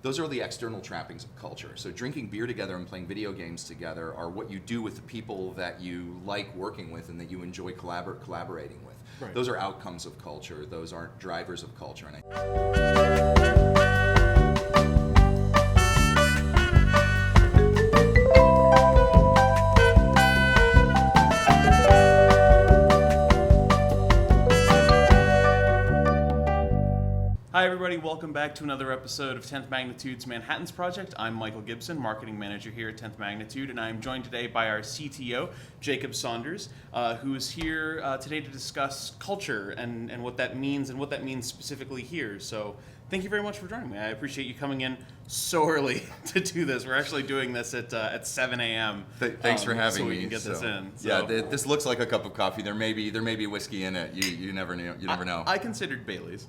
those are the external trappings of culture. So drinking beer together and playing video games together are what you do with the people that you like working with and that you enjoy collaborating with. Right. Those are outcomes of culture. Those aren't drivers of culture. And Hi everybody, welcome back to another episode of 10th Magnitude's Manhattan's Project. I'm Michael Gibson, Marketing Manager here at 10th Magnitude, and I'm joined today by our CTO, Jacob Saunders, who is here today to discuss culture and what that means and what that means specifically here. So thank you very much for joining me. I appreciate you coming in so early to do this. We're actually doing this at 7 a.m. Thanks for having me. So we can get this in. So. Yeah, this looks like a cup of coffee. There may be whiskey in it. You never know. I considered Bailey's.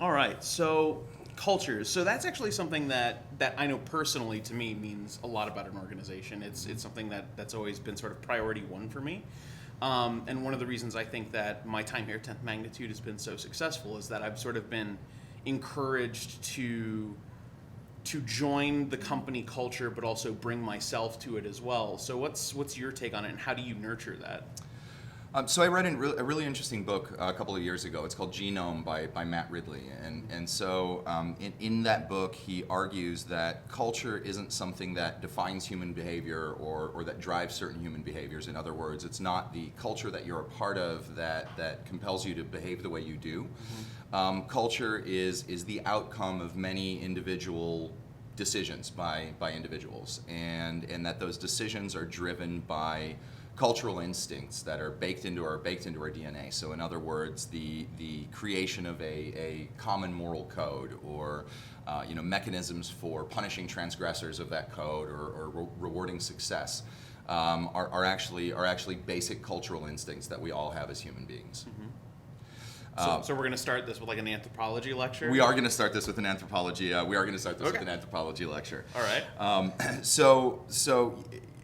All right, so cultures. So that's actually something that I know personally to me means a lot about an organization. It's something that's always been sort of priority one for me. And one of the reasons I think that my time here at 10th Magnitude has been so successful is that I've sort of been encouraged to join the company culture, but also bring myself to it as well. So what's your take on it, and how do you nurture that? So I read a really interesting book a couple of years ago. It's called Genome by Matt Ridley, and so in that book he argues that culture isn't something that defines human behavior or that drives certain human behaviors. In other words, it's not the culture that you're a part of that compels you to behave the way you do. Mm-hmm. Culture is the outcome of many individual decisions by individuals, and that those decisions are driven by cultural instincts that are baked into our DNA. So in other words, the creation of a common moral code, or mechanisms for punishing transgressors of that code, or rewarding success, are actually basic cultural instincts that we all have as human beings. Mm-hmm. So we're going to start this with like an anthropology lecture? We are going to start this with an anthropology. With an anthropology lecture. All right. So.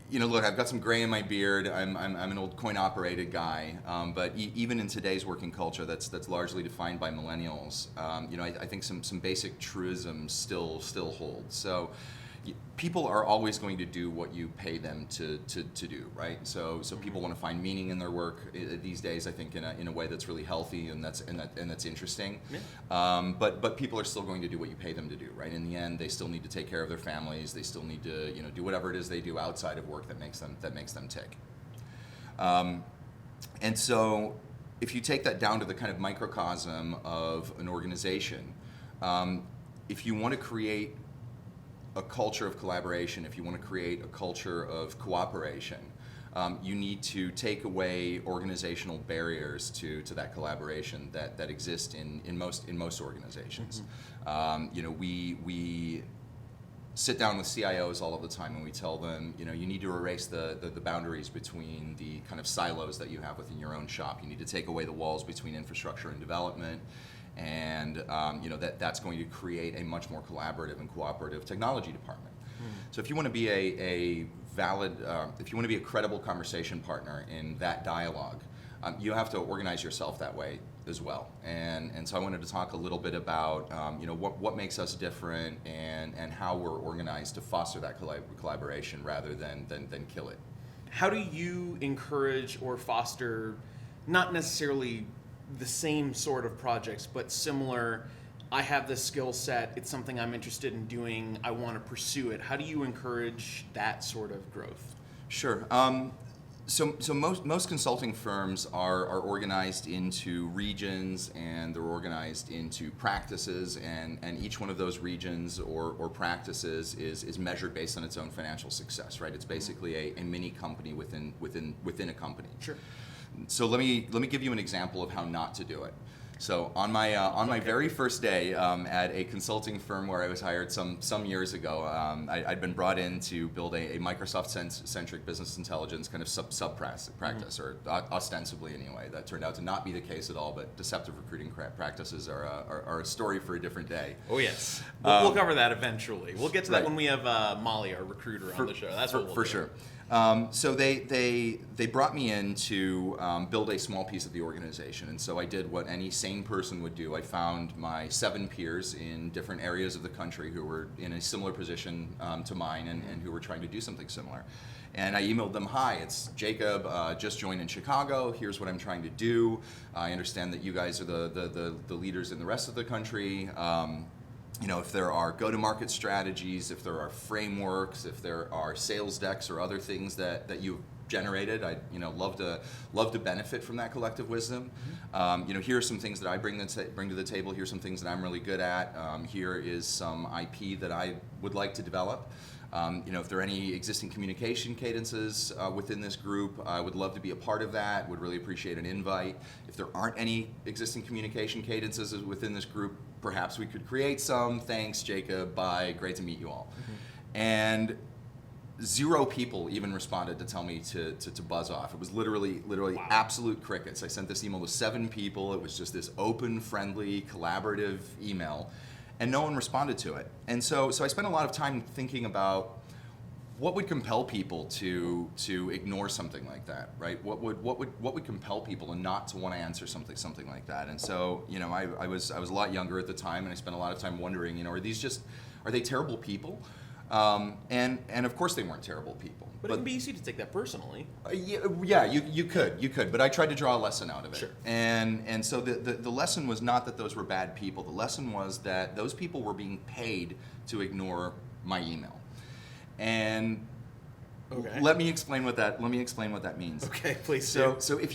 Look, I've got some gray in my beard. I'm an old coin-operated guy, but even in today's working culture, that's largely defined by millennials. I think some basic truisms still hold. So, people are always going to do what you pay them to do, right? So people want to find meaning in their work these days. I think in a way that's really healthy and that's interesting. Yeah. But people are still going to do what you pay them to do, right? In the end, they still need to take care of their families. They still need to do whatever it is they do outside of work that makes them tick. And so if you take that down to the kind of microcosm of an organization, if you want to create a culture of collaboration, if you want to create a culture of cooperation, you need to take away organizational barriers to that collaboration that exist in most organizations. Mm-hmm. We sit down with CIOs all of the time and we tell them, you need to erase the boundaries between the kind of silos that you have within your own shop. You need to take away the walls between infrastructure and development. And that's going to create a much more collaborative and cooperative technology department. So if you want to be if you want to be a credible conversation partner in that dialogue, you have to organize yourself that way as well. And so I wanted to talk a little bit about what makes us different and how we're organized to foster that collaboration rather than kill it. How do you encourage or foster, not necessarily the same sort of projects, but similar, I have this skill set, it's something I'm interested in doing, I want to pursue it. How do you encourage that sort of growth? Sure. So most consulting firms are organized into regions, and they're organized into practices, and each one of those regions or practices is measured based on its own financial success, right? It's basically a mini company within a company. Sure. So let me give you an example of how not to do it. So on my very first day at a consulting firm where I was hired some years ago, I'd been brought in to build a Microsoft-centric business intelligence kind of sub practice, or ostensibly anyway. That turned out to not be the case at all, but deceptive recruiting practices are a story for a different day. Oh yes, we'll cover that eventually. We'll get to that when we have Molly, our recruiter, on the show. That's what we'll do. For sure. So they brought me in to build a small piece of the organization, and so I did what any sane person would do. I found my 7 peers in different areas of the country who were in a similar position to mine, and who were trying to do something similar. And I emailed them, "Hi, it's Jacob, just joined in Chicago. Here's what I'm trying to do. I understand that you guys are the leaders in the rest of the country. If there are go-to-market strategies, if there are frameworks, if there are sales decks or other things that you've generated, I'd love to benefit from that collective wisdom. Here are some things that I bring to the table. Here's some things that I'm really good at. Here is some IP that I would like to develop. If there are any existing communication cadences within this group, I would love to be a part of that. Would really appreciate an invite. If there aren't any existing communication cadences within this group, perhaps we could create some. Thanks, Jacob. Bye. Great to meet you all." And 0 people even responded to tell me to buzz off. It was literally Wow. absolute crickets. I sent this email to 7 people. It was just this open, friendly, collaborative email, and no one responded to it. And so I spent a lot of time thinking about what would compel people to ignore something like that, right? What would compel people and not to want to answer something like that? And so I was a lot younger at the time, and I spent a lot of time wondering, are they terrible people? And of course they weren't terrible people. But it can be easy to take that personally. Yeah, you could, but I tried to draw a lesson out of it. Sure. And so the lesson was not that those were bad people. The lesson was that those people were being paid to ignore my email. And Okay. let me explain what that means. Okay, please. So there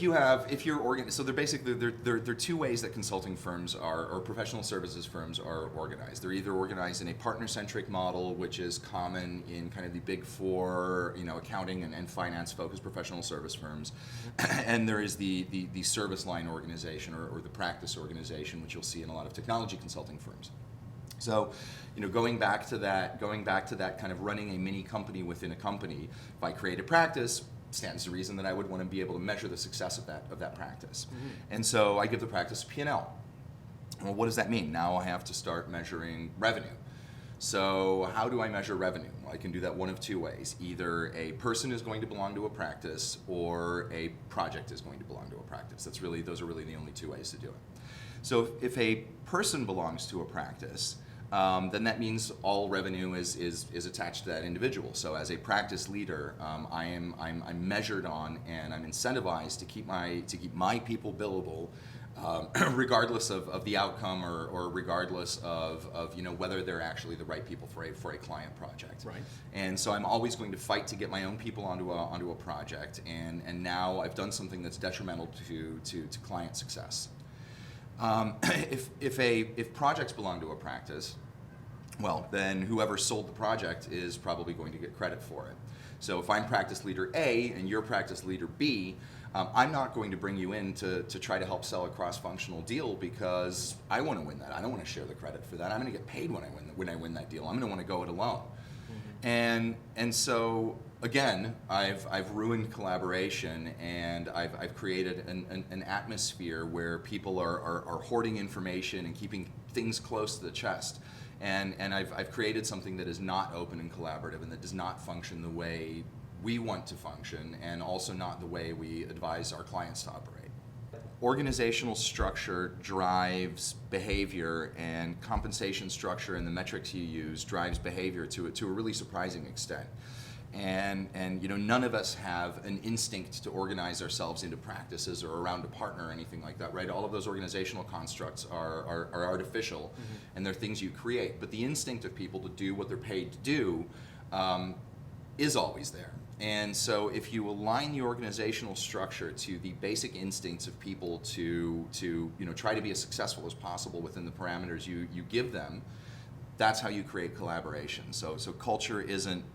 are 2 ways that consulting firms or professional services firms are organized. They're either organized in a partner-centric model, which is common in kind of the big 4, accounting and finance focused professional service firms, and there is the service line organization or the practice organization, which you'll see in a lot of technology consulting firms. So, going back to that kind of running a mini company within a company, if I create a practice, stands to reason that I would want to be able to measure the success of that practice. And so I give the practice a P&L. Well, what does that mean? Now I have to start measuring revenue. So how do I measure revenue? Well, I can do that one of 2 ways. Either a person is going to belong to a practice, or a project is going to belong to a practice. Those are really the only 2 ways to do it. So if a person belongs to a practice, then that means all revenue is attached to that individual. So as a practice leader, I'm measured on and I'm incentivized to keep my people billable, regardless of the outcome or regardless of whether they're actually the right people for a client project. Right. And so I'm always going to fight to get my own people onto a project, and now I've done something that's detrimental to client success. If projects belong to a practice, well, then whoever sold the project is probably going to get credit for it. So if I'm practice leader A and you're practice leader B, I'm not going to bring you in to try to help sell a cross-functional deal because I want to win that. I don't want to share the credit for that. I'm going to get paid when I win that deal. I'm going to want to go it alone. And so again, I've ruined collaboration, and I've created an atmosphere where people are hoarding information and keeping things close to the chest. And I've created something that is not open and collaborative, and that does not function the way we want to function, and also not the way we advise our clients to operate. Organizational structure drives behavior, and compensation structure and the metrics you use drives behavior to a really surprising extent. And none of us have an instinct to organize ourselves into practices or around a partner or anything like that, right? All of those organizational constructs are artificial, and they're things you create. But the instinct of people to do what they're paid to do is always there. And so if you align the organizational structure to the basic instincts of people to try to be as successful as possible within the parameters you give them, that's how you create collaboration. So culture isn't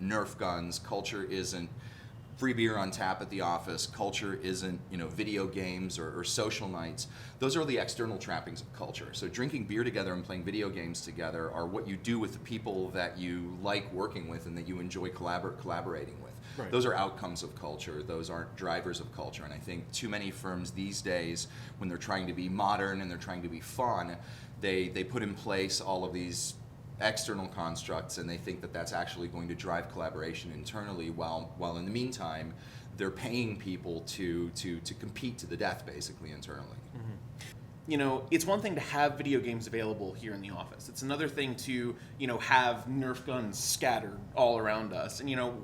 Nerf guns. Culture isn't free beer on tap at the office. Culture isn't video games or social nights. Those are the external trappings of culture. So drinking beer together and playing video games together are what you do with the people that you like working with and that you enjoy collaborating with. Right. Those are outcomes of culture. Those aren't drivers of culture. And I think too many firms these days, when they're trying to be modern and they're trying to be fun, they put in place all of these external constructs, and they think that that's actually going to drive collaboration internally, while in the meantime they're paying people to compete to the death basically internally. You know, it's one thing to have video games available here in the office. It's another thing to, you know, have Nerf guns scattered all around us. And, you know,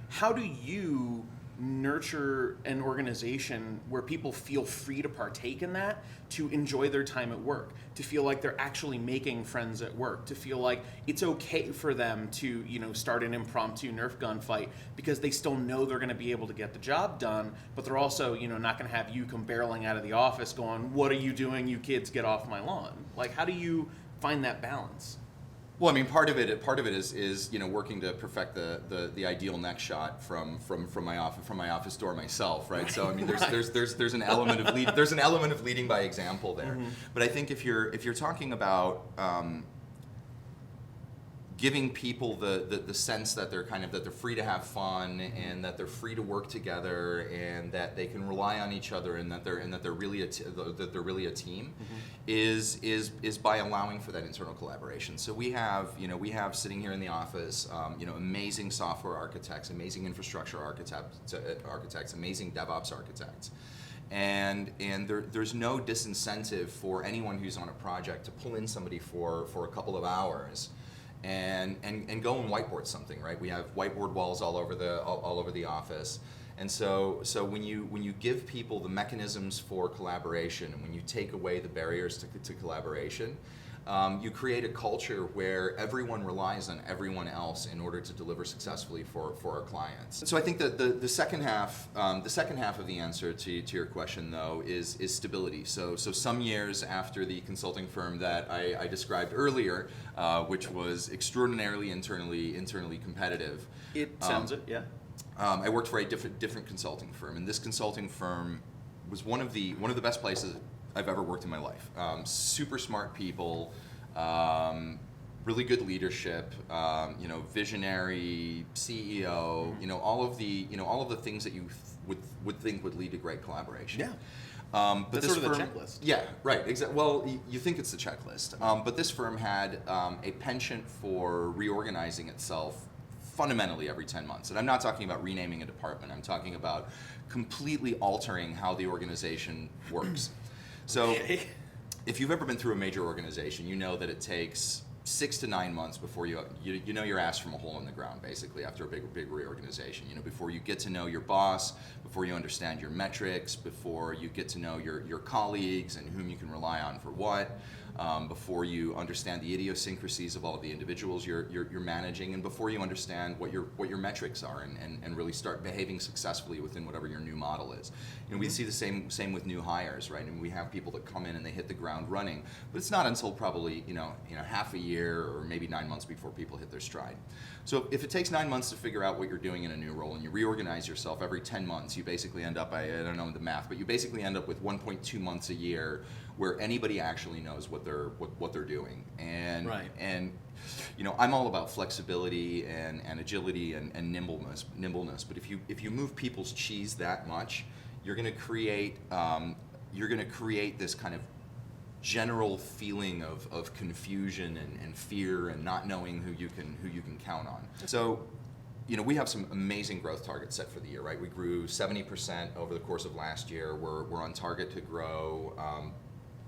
how do you nurture an organization where people feel free to partake in that, to enjoy their time at work, to feel like they're actually making friends at work, to feel like it's okay for them to, you know, start an impromptu Nerf gun fight because they still know they're going to be able to get the job done, but they're also, you know, not going to have you come barreling out of the office going, "What are you doing? You kids, get off my lawn." Like, how do you find that balance? Well, I mean, part of it is you know, working to perfect the ideal neck shot from my office door myself, right? So I mean, there's an element of there's an element of leading by example there. But I think if you're talking about giving people the sense that they're that they're free to have fun, and that they're free to work together, and that they can rely on each other, and that they're really a team, is by allowing for that internal collaboration. So we have sitting here in the office, amazing software architects, amazing infrastructure architects, amazing DevOps architects. And there's no disincentive for anyone who's on a project to pull in somebody for a couple of hours and go and whiteboard something, right? We have whiteboard walls all over the office. And so when you give people the mechanisms for collaboration, and when you take away the barriers to collaboration, you create a culture where everyone relies on everyone else in order to deliver successfully for our clients. So I think that the second half of the answer to your question, though, is stability. So some years after the consulting firm that I described earlier, which was extraordinarily internally competitive. It sounds it, yeah. I worked for a different consulting firm, and this consulting firm was one of the best places I've ever worked in my life. Super smart people, really good leadership, visionary CEO, all of the things that you would think would lead to great collaboration. Yeah. But that's this sort of firm, the checklist. Yeah, right. Exactly. Well, you think it's the checklist, but this firm had a penchant for reorganizing itself fundamentally every 10 months. And I'm not talking about renaming a department. I'm talking about completely altering how the organization works. So if you've ever been through a major organization, you know that it takes 6 to 9 months before you know your ass from a hole in the ground, basically, after a big reorganization. Before you get to know your boss, before you understand your metrics, before you get to know your colleagues and whom you can rely on for what, before you understand the idiosyncrasies of all of the individuals you're managing, and before you understand what your metrics are, and really start behaving successfully within whatever your new model is. We see the same with new hires, right? And we have people that come in and they hit the ground running, but it's not until probably half a year or maybe 9 months before people hit their stride. So if it takes 9 months to figure out what you're doing in a new role, and you reorganize yourself every 10 months, you basically end up, I don't know the math, but you basically end up with 1.2 months a year where anybody actually knows what they're doing. And right. And I'm all about flexibility and agility and nimbleness. But if you move people's cheese that much, you're going to create this kind of general feeling of confusion and fear, and not knowing who you can count on. So we have some amazing growth targets set for the year, right? We grew 70% over the course of last year. We're on target to grow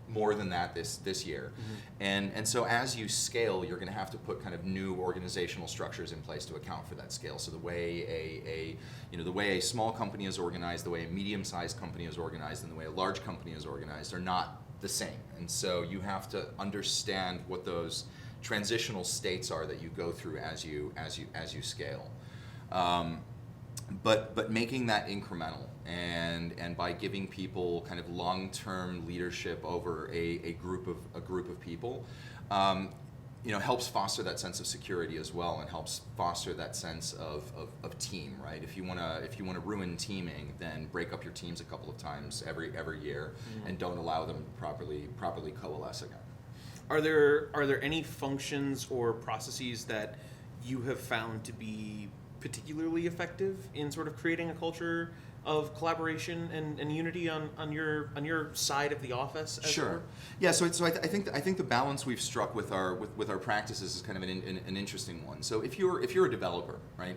more than that this year. And so as you scale, you're going to have to put kind of new organizational structures in place to account for that scale. So the way a small company is organized, the way a medium-sized company is organized, and the way a large company is organized are not the same. And so you have to understand what those transitional states are that you go through as you scale. But making that incremental, and by giving people kind of long-term leadership over a group of people, helps foster that sense of security as well, and helps foster that sense of team, right? If you wanna ruin teaming, then break up your teams a couple of times every year, and don't allow them to properly coalesce again. Are there any functions or processes that you have found to be particularly effective in sort of creating a culture of collaboration and unity on your side of the office? As it Sure. were? Yeah. So I think the balance we've struck with our practices is kind of an interesting one. So if you're a developer, right,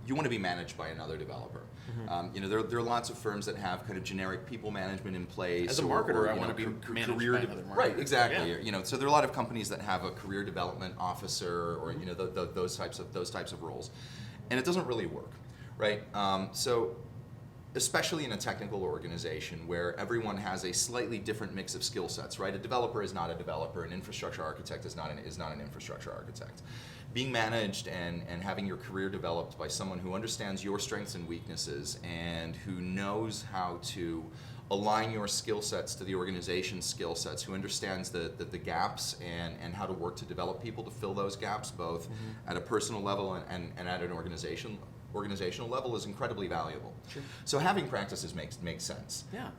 you want to be managed by another developer. There are lots of firms that have kind of generic people management in place. As a marketer, I want to be managed by another marketer. Right. Exactly. Yeah. So there are a lot of companies that have a career development officer or those types of roles, and it doesn't really work, right? So especially in a technical organization where everyone has a slightly different mix of skill sets, right? A developer is not a developer, an infrastructure architect is not an infrastructure architect. Being managed and having your career developed by someone who understands your strengths and weaknesses and who knows how to align your skill sets to the organization's skill sets, who understands the gaps and how to work to develop people to fill those gaps, both at a personal level and at an organizational level, is incredibly valuable. Sure. So having practices makes sense. Yeah.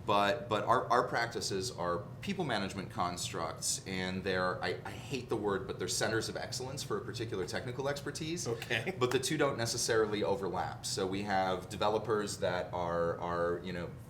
But our practices are people management constructs, and they're, I hate the word, but they're centers of excellence for a particular technical expertise. Okay. But the two don't necessarily overlap. So we have developers that are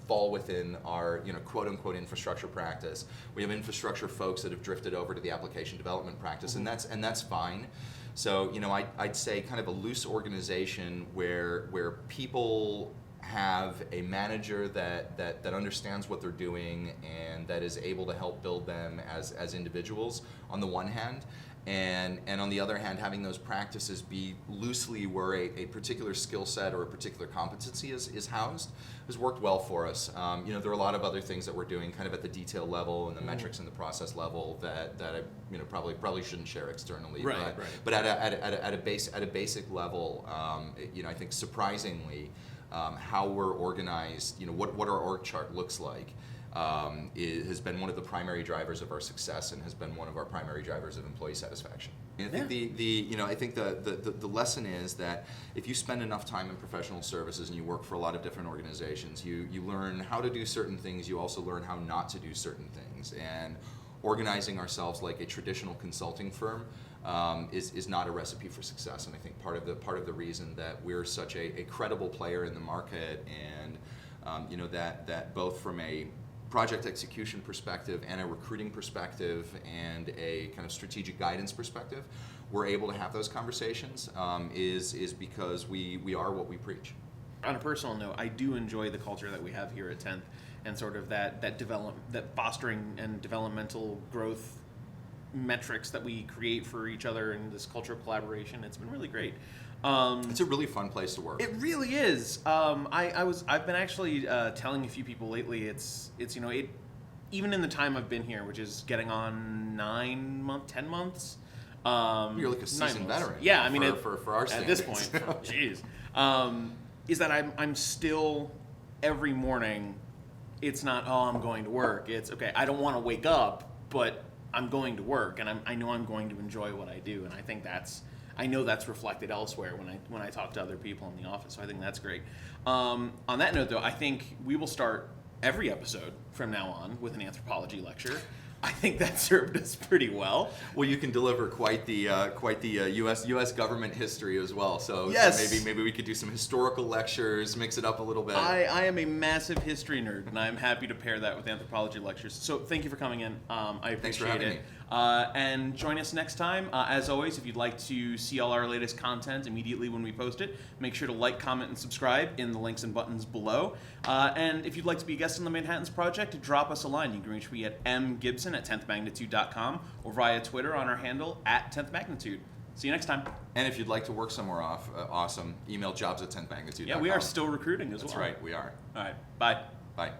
fall within our quote unquote infrastructure practice. We have infrastructure folks that have drifted over to the application development practice, and that's fine. So I'd say kind of a loose organization where people have a manager that understands what they're doing and that is able to help build them as individuals on the one hand, and on the other hand, having those practices be loosely where a particular skill set or a particular competency is housed, has worked well for us. There are a lot of other things that we're doing kind of at the detail level and the metrics and the process level that I probably shouldn't share externally. Right. But at a basic level, I think surprisingly, how we're organized, what our org chart looks like, has been one of the primary drivers of our success and has been one of our primary drivers of employee satisfaction. And I think the lesson is that if you spend enough time in professional services and you work for a lot of different organizations, you learn how to do certain things. You also learn how not to do certain things. And organizing ourselves like a traditional consulting firm is not a recipe for success. And I think part of the reason that we're such a credible player in the market, and that both from a project execution perspective and a recruiting perspective and a kind of strategic guidance perspective, we're able to have those conversations, is because we are what we preach. On a personal note, I do enjoy the culture that we have here at 10th, and sort of that fostering and developmental growth metrics that we create for each other in this culture of collaboration. It's been really great. It's a really fun place to work. It really is. I've been actually telling a few people lately. It's even in the time I've been here, which is getting on 10 months. You're like a seasoned veteran. Yeah, I mean, for our at this standards. point, jeez, is that I'm still every morning. It's not, I'm going to work. It's okay. I don't want to wake up, but I'm going to work, and I know I'm going to enjoy what I do, and I think I know that's reflected elsewhere when I talk to other people in the office. So I think that's great. On that note, though, I think we will start every episode from now on with an anthropology lecture. I think that served us pretty well. Well, you can deliver quite the U.S. government history as well. So, yes. So maybe we could do some historical lectures, mix it up a little bit. I am a massive history nerd, and I'm happy to pair that with anthropology lectures. So thank you for coming in. I appreciate Thanks for having it. me. And join us next time. As always, if you'd like to see all our latest content immediately when we post it, make sure to like, comment, and subscribe in the links and buttons below. And if you'd like to be a guest on the Manhattans Project, drop us a line. You can reach me at mgibson@10thmagnitude.com or via Twitter on our handle @10thmagnitude. See you next time. And if you'd like to work somewhere awesome, email jobs@10thmagnitude.com. Yeah, we are still recruiting as well. That's right, we are. All right, bye. Bye.